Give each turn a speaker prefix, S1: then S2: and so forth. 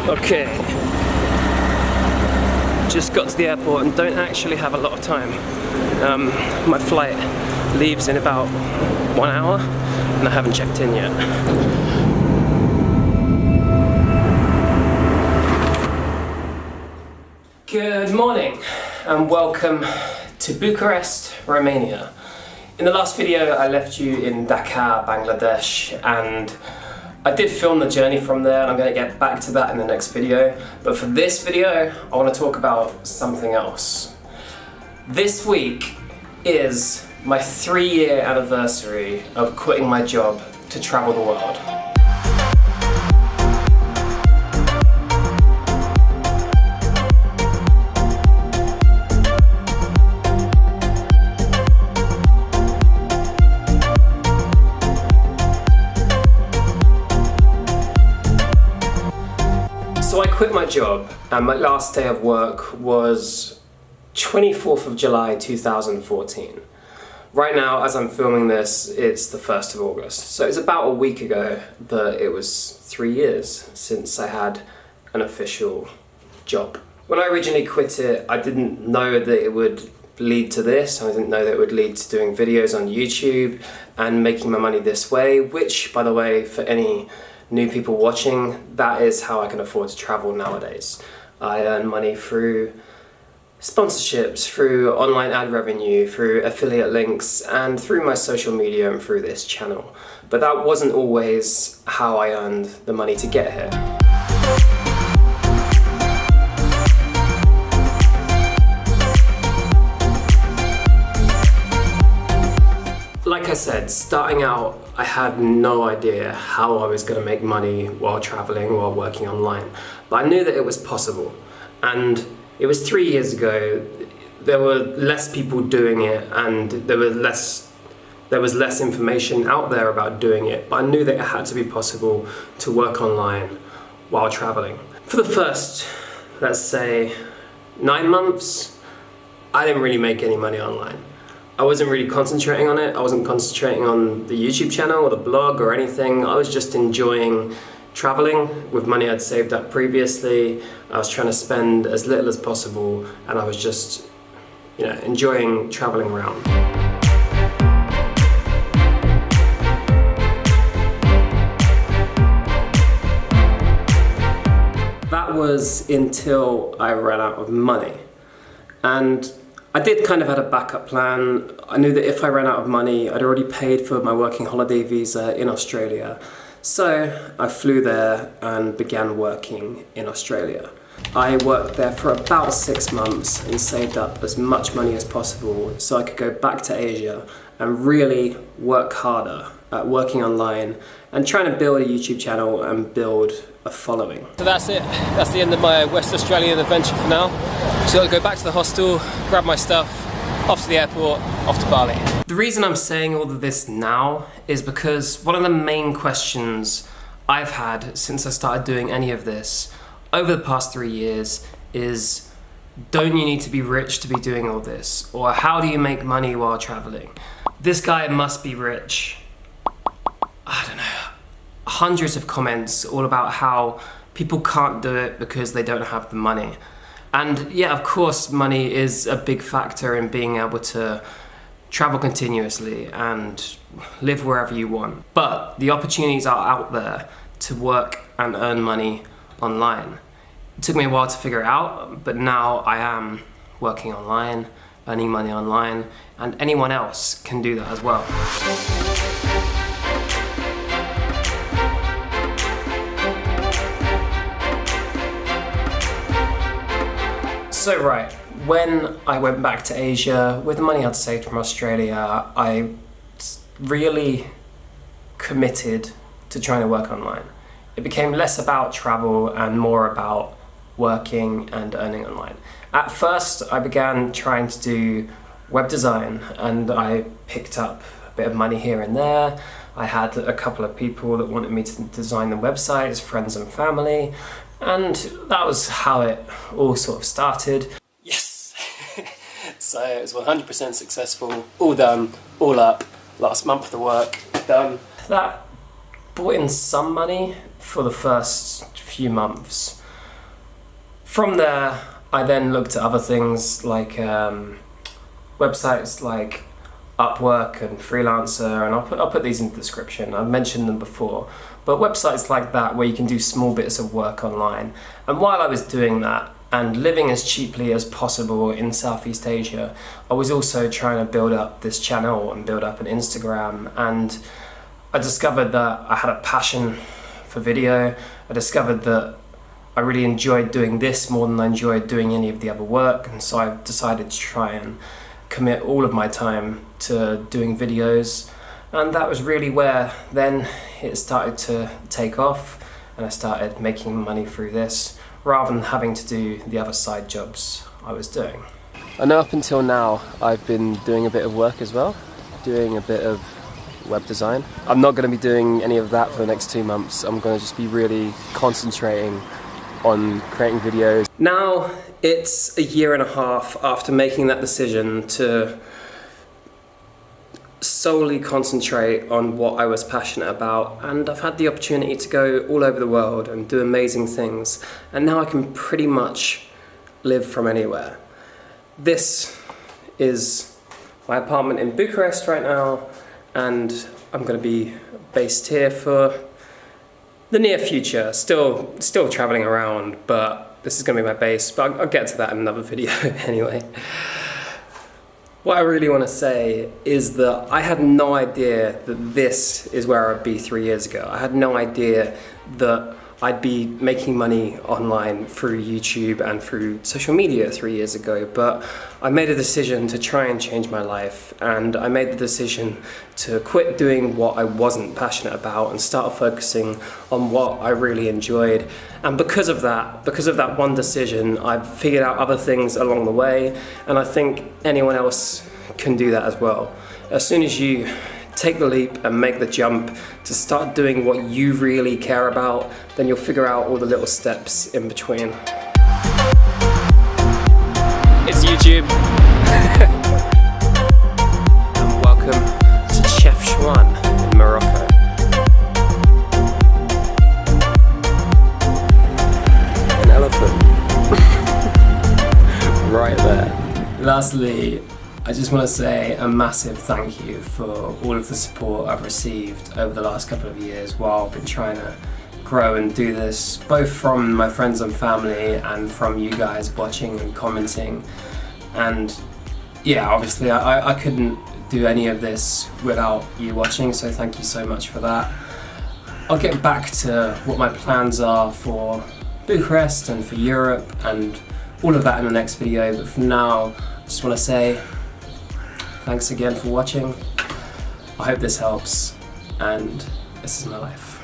S1: Okay, just got to the airport and don't actually have a lot of time. My flight leaves in about 1 hour and I haven't checked in yet. Good morning and welcome to Bucharest, Romania. In the last video I left you in Dhaka, Bangladesh, and I did film the journey from there, and I'm going to get back to that in the next video. But for this video, I want to talk about something else. This week is my 3-year anniversary of quitting my job to travel the world. So I quit my job, and my last day of work was 24th of July 2014. Right now, as I'm filming this, it's the 1st of August. So it's about a week ago that it was 3 years since I had an official job. When I originally quit it, I didn't know that it would lead to this. I didn't know that it would lead to doing videos on YouTube and making my money this way, which, by the way, for any new people watching, that is how I can afford to travel nowadays. I earn money through sponsorships, through online ad revenue, through affiliate links, and through my social media and through this channel. But that wasn't always how I earned the money to get here. Like I said, starting out, I had no idea how I was going to make money while traveling, while working online. But I knew that it was possible. And it was 3 years ago. There were less people doing it, and there was less information out there about doing it. But I knew that it had to be possible to work online while traveling. For the first, let's say, 9 months, I didn't really make any money online. I wasn't really concentrating on it. I wasn't concentrating on the YouTube channel or the blog or anything. I was just enjoying traveling with money I'd saved up previously. I was trying to spend as little as possible, and I was just, enjoying traveling around. That was until I ran out of money. And I did kind of have a backup plan. I knew that if I ran out of money, I'd already paid for my working holiday visa in Australia. So I flew there and began working in Australia. I worked there for about 6 months and saved up as much money as possible so I could go back to Asia and really work harder at working online and trying to build a YouTube channel and build a following. So that's it. That's the end of my West Australian adventure for now. So I'll go back to the hostel, grab my stuff, off to the airport, off to Bali. The reason I'm saying all of this now is because one of the main questions I've had since I started doing any of this over the past 3 years is, don't you need to be rich to be doing all this? Or how do you make money while traveling? This guy must be rich. I don't know, hundreds of comments all about how people can't do it because they don't have the money. And yeah, of course, money is a big factor in being able to travel continuously and live wherever you want. But the opportunities are out there to work and earn money online. It took me a while to figure it out, but now I am working online, earning money online, and anyone else can do that as well. So right, when I went back to Asia, with the money I'd saved from Australia, I really committed to trying to work online. It became less about travel and more about working and earning online. At first, I began trying to do web design, and I picked up a bit of money here and there. I had a couple of people that wanted me to design the websites, friends and family, and that was how it all sort of started. Yes! So it was 100% successful, all done, all up, last month of the work done. That brought in some money for the first few months, From there, I then looked at other things like websites like Upwork and Freelancer, and I'll put these in the description. I've mentioned them before, but websites like that where you can do small bits of work online. And while I was doing that and living as cheaply as possible in Southeast Asia, I was also trying to build up this channel and build up an Instagram, and I discovered that I had a passion for video. I discovered that I really enjoyed doing this more than I enjoyed doing any of the other work, and so I decided to try and commit all of my time to doing videos. And that was really where then it started to take off, and I started making money through this rather than having to do the other side jobs I was doing. I know up until now I've been doing a bit of work as well, doing a bit of web design. I'm not going to be doing any of that for the next 2 months. I'm going to just be really concentrating on creating videos. Now it's a year and a half after making that decision to solely concentrate on what I was passionate about, and I've had the opportunity to go all over the world and do amazing things, and now I can pretty much live from anywhere. This is my apartment in Bucharest right now, and I'm going to be based here for the near future. Still traveling around, but this is going to be my base, but I'll get to that in another video anyway. What I really want to say is that I had no idea that this is where I'd be 3 years ago. I had no idea that I'd be making money online through YouTube and through social media 3 years ago, but I made a decision to try and change my life, and I made the decision to quit doing what I wasn't passionate about and start focusing on what I really enjoyed. And because of that one decision, I've figured out other things along the way, and I think anyone else can do that as well. As soon as you take the leap and make the jump to start doing what you really care about, then you'll figure out all the little steps in between. It's YouTube. And welcome to Chef Chouan in Morocco. An elephant. Right there. Lastly, I just want to say a massive thank you for all of the support I've received over the last couple of years while I've been trying to grow and do this, both from my friends and family and from you guys watching and commenting. And yeah, obviously I couldn't do any of this without you watching, so thank you so much for that. I'll get back to what my plans are for Bucharest and for Europe and all of that in the next video, but for now I just want to say thanks again for watching. I hope this helps, and this is my life.